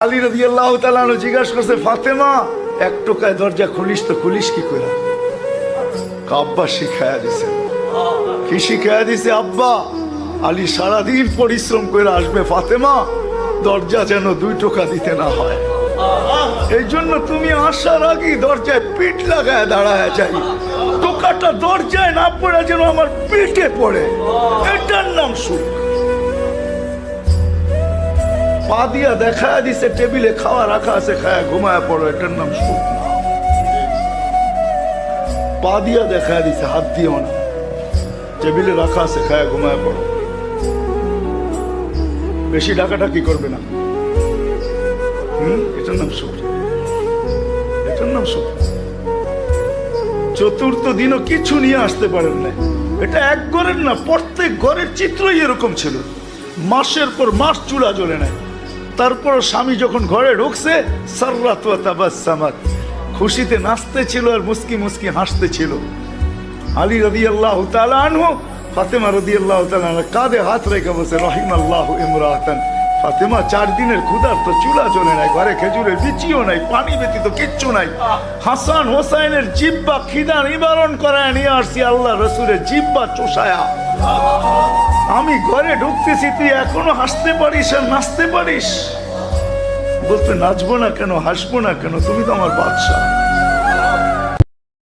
আলী রাদিয়াল্লাহু তাআলা আনহু জিজ্ঞাসা করছে, ফাতেমা এক টোকায় দরজা খুলিস তো খুলিস কি করে? আব্বা শিখায়া দিছে। কি শিখায়া দিছে আব্বা? আলী সারাদিন পরিশ্রম করে আসবে, ফাতেমা দরজা যেন 2 টোকা দিতে না হয়, এই জন্য তুমি আসার আগে দরজায় পিঠ লাগায় দাঁড়ায় যাই, টোকাটা দরজায় না পড়ে যেন আমার পিঠে পড়ে, এটার নাম সুখ। পা দিয়া দেখা দিছে টেবিলে খাওয়া রাখা আছে, খায়া ঘুমায় পড়ো, এটার নাম সুখ না। পা দিয়া দেখা দিছে, হাত দিও না, টেবিলে রাখা আছে, খায়া ঘুমায় পড়ো, বেশি ডাকাডাকি করবে না, এটার নাম সুখ, এটার নাম সুখ। চতুর্থ দিনও কিছু নিয়ে আসতে পারেন না, এটা এক ঘরের না, প্রত্যেক ঘরের চিত্রই এরকম ছিল। মাসের পর মাস চুলা জ্বলে নাই, তারপর স্বামী যখন ঘরে ঢুকছে, সাররাত ওয়া তাবাসসামাত, খুশিতে নাচতে ছিল আর মুস্কি মুস্কি হাসতে ছিল। আলী রাদিয়াল্লাহু তাআলা আনহু ফাতেমা রাদিয়াল্লাহু তাআলা আনহা কাঁধে হাত রেখে বসে, রহিমাল্লাহু ইমরাতান, ফাতেমা 4 দিনের ক্ষুধার তো চুলা জ্বলে নাই, ঘরে খেজুরের বিচিও নাই, পানি ব্যতীত কিচ্ছু নাই, হাসান হোসাইনের জিহ্বা খিদা নিবারণ করায় নিয়ে আসছি আল্লাহ রসুলের জিহ্বা চোষায়া। আমি ঘরে ঢুকতেছি, তুই এখনো হাসতে পারিস আর নাচতে পারিস? বলতে নাচবো না কেন, হাসবো না কেন, তুমি তো আমার বাদশা।